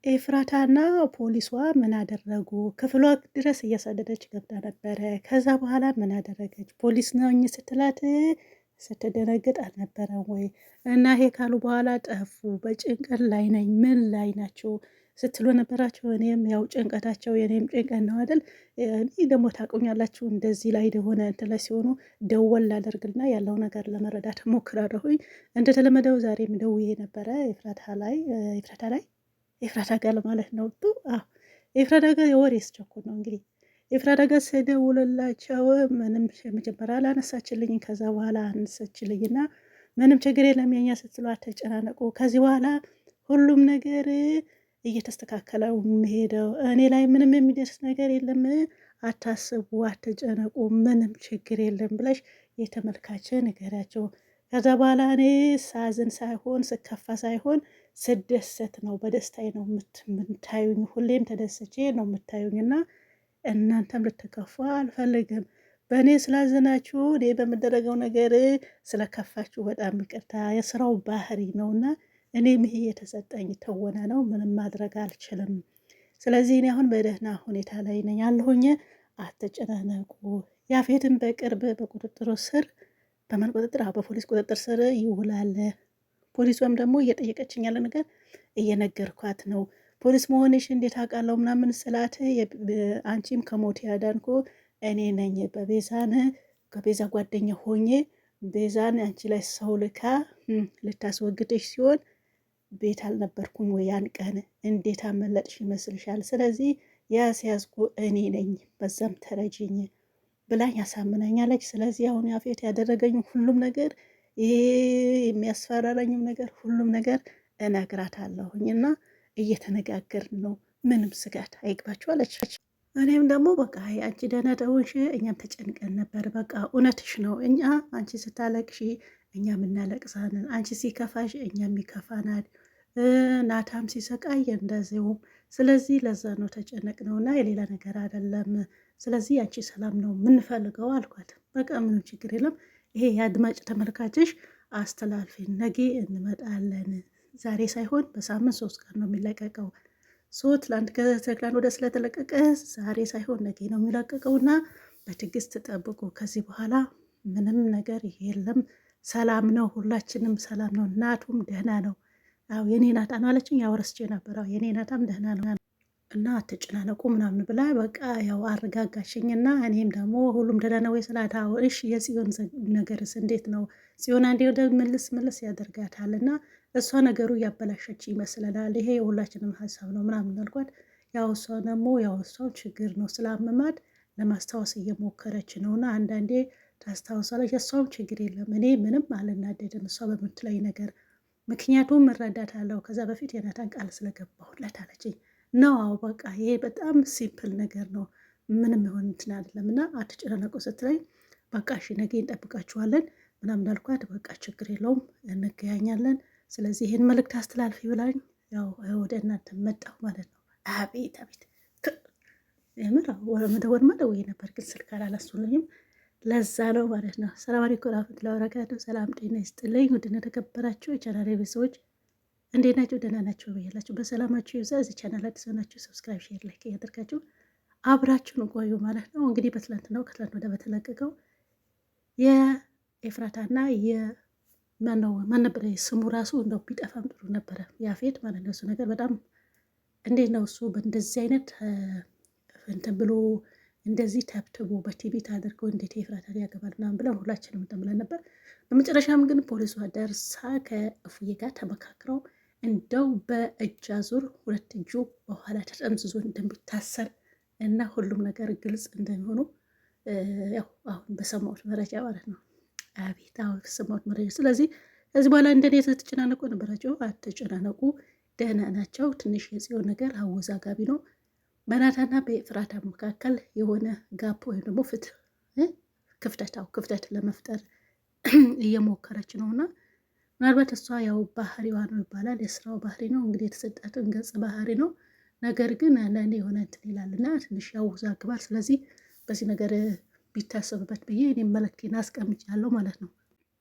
ኤፍራታና ፖሊሷ ምን አደረጉ? ክፍሏ ድረስ እየሰደደች ገብታ ነበረ። ከዛ በኋላ ምን አደረገች? ፖሊስ ነኝ ስትላት ስትደነግጥ አልነበረም ወይ? እና ይሄ ካሉ በኋላ ጠፉ። በጭንቀት ላይ ነኝ። ምን ላይ ናቸው ስትሉ ነበራቸው። እኔም ያው ጭንቀታቸው የኔም ጭንቀት ነው አይደል? እኔ ደግሞ ታውቁኛላችሁ፣ እንደዚህ ላይ የሆነ እንትን ላይ ሲሆኑ ደወል ላደርግና ያለው ነገር ለመረዳት ሞክራለሁኝ። እንደተለመደው ዛሬም ደውዬ ነበረ ኤፍራታ ጋር ማለት ነው። ኤፍራታ ጋር የወሬ ስቸኮል ነው እንግዲህ ኤፍራታ ጋር ስደውልላቸው ምንም መጀመሪያ አላነሳችልኝ። ከዛ በኋላ አነሳችልኝና ምንም ችግር የለም የኛ ስትሉ አትጨናነቁ፣ ከዚህ በኋላ ሁሉም ነገር እየተስተካከለ የሚሄደው እኔ ላይ ምንም የሚደርስ ነገር የለም፣ አታስቡ፣ አትጨነቁ፣ ምንም ችግር የለም ብለሽ የተመልካችን ንገሪያቸው። ከዛ በኋላ እኔ ሳዝን ሳይሆን ስከፋ ሳይሆን ስደሰት ነው፣ በደስታዬ ነው የምታዩኝ። ሁሌም ተደሰቼ ነው የምታዩኝ እና እናንተም ልትከፉ አልፈልግም። በእኔ ስላዘናችሁ እኔ በምደረገው ነገር ስለከፋችሁ በጣም ይቅርታ። የስራው ባህሪ ነው እና እኔም ይሄ የተሰጠኝ ተወና ነው፣ ምንም ማድረግ አልችልም። ስለዚህ እኔ አሁን በደህና ሁኔታ ላይ ነኝ ያለሁኝ፣ አትጨናነቁ። ያፌትን በቅርብ በቁጥጥሩ ስር በማን ቁጥጥር? በፖሊስ ቁጥጥር ስር ይውላል። ፖሊሷም ደግሞ እየጠየቀችኝ ያለ ነገር እየነገርኳት ነው። ፖሊስ መሆንሽ እንዴት አውቃለሁ ምናምን ስላት አንቺም ከሞት ያዳንኩ እኔ ነኝ። ከቤዛ ጓደኛ ሆኜ ቤዛን አንቺ ላይ ሰው ልካ ልታስወግደሽ ሲሆን ቤት አልነበርኩም ወይ ያን ቀን? እንዴት አመለጥሽ ይመስልሻል? ስለዚህ ያስያዝኩ እኔ ነኝ፣ በዛም ተረጅኝ ብላኝ ያሳምናኛለች። ስለዚህ አሁን ያፌት ያደረገኝ ሁሉም ነገር ይሄ የሚያስፈራራኝም ነገር ሁሉም ነገር እነግራታለሁኝ እና እየተነጋገርን ነው። ምንም ስጋት አይግባችሁ አለች። እኔም ደግሞ በቃ አንቺ ደህና ተውንሽ፣ እኛም ተጨንቀን ነበር። በቃ እውነትሽ ነው። አንቺ ስታለቅሺ እኛም እናለቅሳለን፣ አንቺ ሲከፋሽ እኛም ይከፋናል፣ ናታም ሲሰቃይ እንደዚሁም። ስለዚህ ለዛ ነው ተጨነቅ ነውና የሌላ ነገር አይደለም። ስለዚህ አንቺ ሰላም ነው የምንፈልገው አልኳት። በቃ ምንም ችግር የለም፣ ይሄ የአድማጭ ተመልካችሽ አስተላልፊ፣ ነገ እንመጣለን። ዛሬ ሳይሆን በሳምንት 3 ቀን ነው የሚለቀቀው። ትላንት ከትላንት ወደ ስለተለቀቀ ዛሬ ሳይሆን ነገ ነው የሚለቀቀውና በትዕግስት ጠብቁ። ከዚህ በኋላ ምንም ነገር የለም፣ ሰላም ነው፣ ሁላችንም ሰላም ነው። እናቱም ደህና ነው። አዎ የኔ ናታን አለችኝ። ያው ረስቼ ነበር። አዎ የኔ ናታም ደህና ነው እና አትጨናነቁ ምናምን ብላ በቃ ያው አረጋጋሽኝና እኔም ደግሞ ሁሉም ደህና ነው ወይ ስላት፣ እሺ የጽዮን ነገርስ እንዴት ነው? ጽዮን አንዴ ወደ መልስ ያደርጋታል እና እሷ ነገሩ እያበላሸች ይመስለናል። ይሄ የሁላችንም ሀሳብ ነው ምናምን አልኳት። ያው እሷ ደግሞ ያው እሷን ችግር ነው ስላመማት ለማስታወስ እየሞከረች ነውና አንዳንዴ ታስታውሳለች። እሷም ችግር የለም እኔ ምንም አልናደድም እሷ በምትለኝ ነገር፣ ምክንያቱም እረዳታለሁ። ከዛ በፊት የናታን ቃል ስለገባሁለት አለችኝ። ነው አዎ በቃ ይሄ በጣም ሲምፕል ነገር ነው፣ ምንም የሆን እንትን አይደለም እና አትጨናነቁ ስትለኝ በቃ እሺ ነገ እንጠብቃችኋለን ምናምን አልኳት። በቃ ችግር የለውም እንገያኛለን፣ ስለዚህ ይሄን መልእክት አስተላልፊ ብላኝ ያው ወደ እናንተ መጣሁ ማለት ነው። አቤት አቤት የምር መደወል መደወይ ነበር ግን ስልክ አላነሱልኝም፣ ለዛ ነው ማለት ነው። ሰላም አለይኩም ወራህመቱላሂ ወበረካቱህ። ሰላም ጤና ይስጥልኝ ውድና ተከበራችሁ የቻናሌ ቤተሰቦች እንዴት ናችሁ? ደህና ናችሁ? በያላችሁ በሰላማችሁ ይብዛ። እዚህ ቻናል አዲስ ሆናችሁ ሰብስክራይብ፣ ሼር፣ ላይክ እያደርጋችሁ አብራችሁን ቆዩ ማለት ነው። እንግዲህ ከትላንት ወደ በተለቀቀው የኤፍራታና ማን ነበር ስሙ ራሱ እንደው ቢጠፋም ጥሩ ነበረ፣ ያፌት ማለት ነው። እሱ ነገር በጣም እንዴት ነው እሱ በእንደዚህ አይነት እንትን ብሎ እንደዚህ ተብትቦ በቲቪ አድርገው እንዴት ኤፍራታ ያገባል ምናምን ብለን ሁላችንም እንትን ብለን ነበር። በመጨረሻም ግን ፖሊሷ ደርሳ ከእፉዬ ጋር ተመካክረው እንደው በእጅ አዙር 2 እጁ በኋላ ተጠምዝዞ እንደሚታሰር እና ሁሉም ነገር ግልጽ እንደሚሆኑ ያው አሁን በሰማሁት መረጃ ማለት ነው። አቤት አሁን በሰማሁት መረጃ። ስለዚህ ከዚህ በኋላ እንደኔ ተጨናነቁ ነበራቸው። አትጨናነቁ፣ ደህና ናቸው። ትንሽ የጽዮን ነገር አወዛጋቢ ነው። በናታና በኤፍራታ መካከል የሆነ ጋፕ ወይም ደግሞ ክፍተት ለመፍጠር እየሞከረች ነውና ምናልባት እሷ ያው ባህሪዋ ነው ይባላል፣ የስራው ባህሪ ነው እንግዲህ የተሰጣትን ገጽ ባህሪ ነው። ነገር ግን አንዳንዴ የሆነ እንትን ይላልና ትንሽ ያወዛግባል። ስለዚህ በዚህ ነገር ቢታሰብበት ብዬ እኔም መልእክቴን አስቀምጫለሁ ማለት ነው።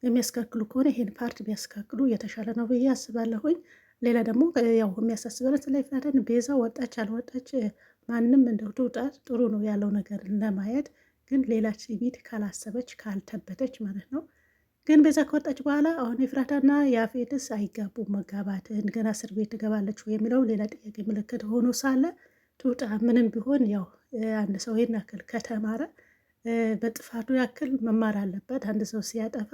የሚያስካክሉ ከሆነ ይሄን ፓርት ቢያስካክሉ የተሻለ ነው ብዬ አስባለሁኝ። ሌላ ደግሞ ያው የሚያሳስበን ስለ ኤፍራታን ቤዛ ወጣች አልወጣች ማንም እንደው ትውጣ ጥሩ ነው ያለው ነገር ለማየት ግን ሌላ ቤት ካላሰበች ካልተበተች ማለት ነው። ግን ቤዛ ከወጣች በኋላ አሁን ኤፍራታና ያፌትስ አይጋቡም። መጋባት ገና እስር ቤት ትገባለች የሚለው ሌላ ጥያቄ ምልክት ሆኖ ሳለ ትውጣ። ምንም ቢሆን ያው አንድ ሰው ይህን ያክል ከተማረ በጥፋቱ ያክል መማር አለበት። አንድ ሰው ሲያጠፋ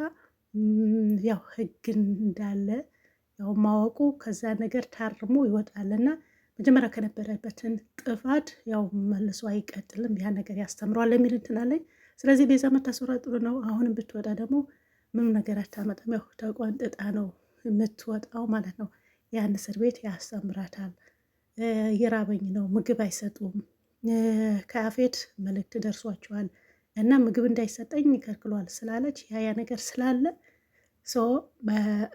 ያው ህግ እንዳለ ያው ማወቁ ከዛ ነገር ታርሞ ይወጣልና መጀመሪያ ከነበረበትን ጥፋት ያው መልሶ አይቀጥልም። ያ ነገር ያስተምረዋል የሚል እንትን አለኝ። ስለዚህ ቤዛ መታሰሯ ጥሩ ነው። አሁንም ብትወጣ ደግሞ ምንም ነገር አታመጣም። ያው ተቆንጥጣ ነው የምትወጣው ማለት ነው። ያን እስር ቤት ያስተምራታል። እየራበኝ ነው፣ ምግብ አይሰጡም፣ ከያፌት መልእክት ደርሷቸዋል እና ምግብ እንዳይሰጠኝ ይከልክሏል ስላለች ያ ነገር ስላለ ሰው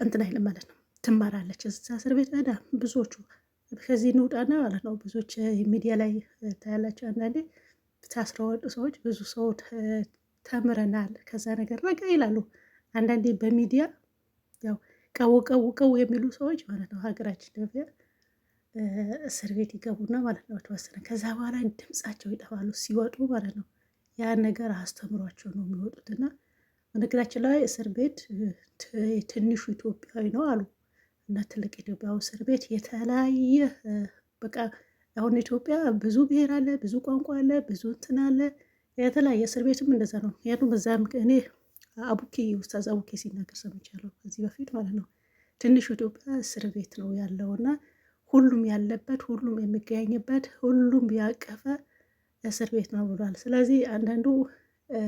እንትን አይልም ማለት ነው። ትማራለች እዛ እስር ቤት ሄዳ ብዙዎቹ ከዚህ እንውጣና ማለት ነው። ብዙዎች ሚዲያ ላይ ታያላቸው። አንዳንዴ ታስረው ወጡ ሰዎች ብዙ ሰው ተምረናል ከዛ ነገር ረጋ ይላሉ። አንዳንዴ በሚዲያ ያው ቀው ቀው ቀው የሚሉ ሰዎች ማለት ነው ሀገራችን ኢትዮጵያ እስር ቤት ይገቡና ማለት ነው ተወሰነ ከዛ በኋላ ድምጻቸው ይጠፋሉ ሲወጡ ማለት ነው። ያን ነገር አስተምሯቸው ነው የሚወጡትና በነገራችን ላይ እስር ቤት ትንሹ ኢትዮጵያዊ ነው አሉ እና ትልቅ ኢትዮጵያዊ እስር ቤት የተለያየ በቃ አሁን ኢትዮጵያ ብዙ ብሔር አለ፣ ብዙ ቋንቋ አለ፣ ብዙ እንትን አለ። የተለያየ እስር ቤትም እንደዛ ነው። ምክንያቱም በዛም እኔ አቡኪ ኡስታዝ አቡኪ ሲናገር ሰምቻለሁ ከዚህ በፊት ማለት ነው። ትንሹ ኢትዮጵያ እስር ቤት ነው ያለውና ሁሉም ያለበት ሁሉም የሚገናኝበት ሁሉም ያቀፈ እስር ቤት ነው ብሏል። ስለዚህ አንዳንዱ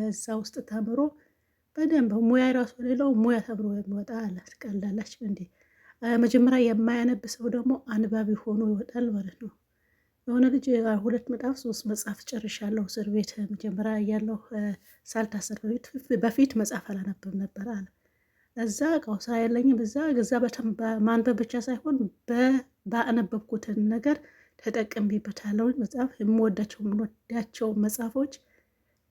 እዛ ውስጥ ተምሮ በደንብ ሙያ ራሱ ሌላው ሙያ ተምሮ የሚወጣ አለ። ትቀልዳላችሁ እንዴ? መጀመሪያ የማያነብ ሰው ደግሞ አንባቢ ሆኖ ይወጣል ማለት ነው። የሆነ ልጅ 2 መጽሐፍ 3 መጽሐፍ ጨርሻለሁ እስር ቤት መጀመሪያ እያለሁ ሳልታሰር በፊት መጽሐፍ አላነብም ነበር አለ። እዛ እቃው ስራ የለኝም እዛ በማንበብ ብቻ ሳይሆን ባነበብኩትን ነገር ተጠቅሜበታለሁ። መጽሐፍ የምወዳቸው መጽሐፎች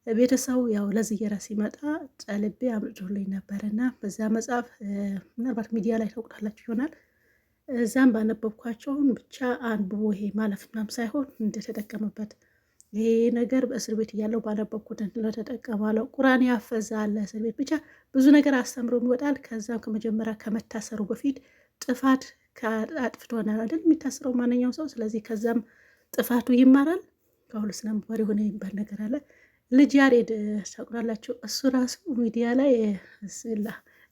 ቤተሰቡ ያው ለዝየራ ሲመጣ ጨልቤ አምጥቶልኝ ነበርና በዛ መጽሐፍ ምናልባት ሚዲያ ላይ ታውቃላችሁ ይሆናል። እዛም ባነበብኳቸውን ብቻ አንብቦ ይሄ ማለፍ ምናምን ሳይሆን እንደተጠቀመበት ይሄ ነገር በእስር ቤት እያለው ባነበብኩት ለተጠቀማለው ቁርአን ያፈዛል እስር ቤት ብቻ ብዙ ነገር አስተምሮ ይወጣል። ከዛም ከመጀመሪያ ከመታሰሩ በፊት ጥፋት አጥፍቶናል አይደል የሚታሰረው ማንኛውም ሰው። ስለዚህ ከዛም ጥፋቱ ይማራል። ከሁሉ ስነ ምግባር የሆነ የሚባል ነገር አለ። ልጅ ያሬድ ታውቃላችሁ። እሱ ራሱ ሚዲያ ላይ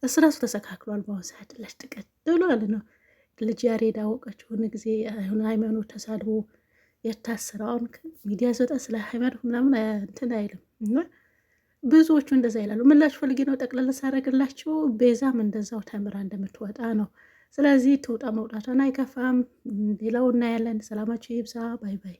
እሱ ራሱ ተሰካክሏል። በአሁኑ ሰዓት ላይ ጥቀት ብሏል ነው ልጅ ያሬድ አወቀችውን ጊዜ ሃይማኖት ተሳድቦ የታሰረውን ሚዲያ ሲወጣ ስለ ሃይማኖት ምናምን እንትን አይልም እና ብዙዎቹ እንደዛ ይላሉ። ምላችሁ ፈልጌ ነው ጠቅላላ ሳረግላችሁ። ቤዛም እንደዛው ተምራ እንደምትወጣ ነው። ስለዚህ ትውጣ መውጣቷን አይከፋም። ሌላው እናያለን። ሰላማችሁ ይብዛ። ባይ ባይ።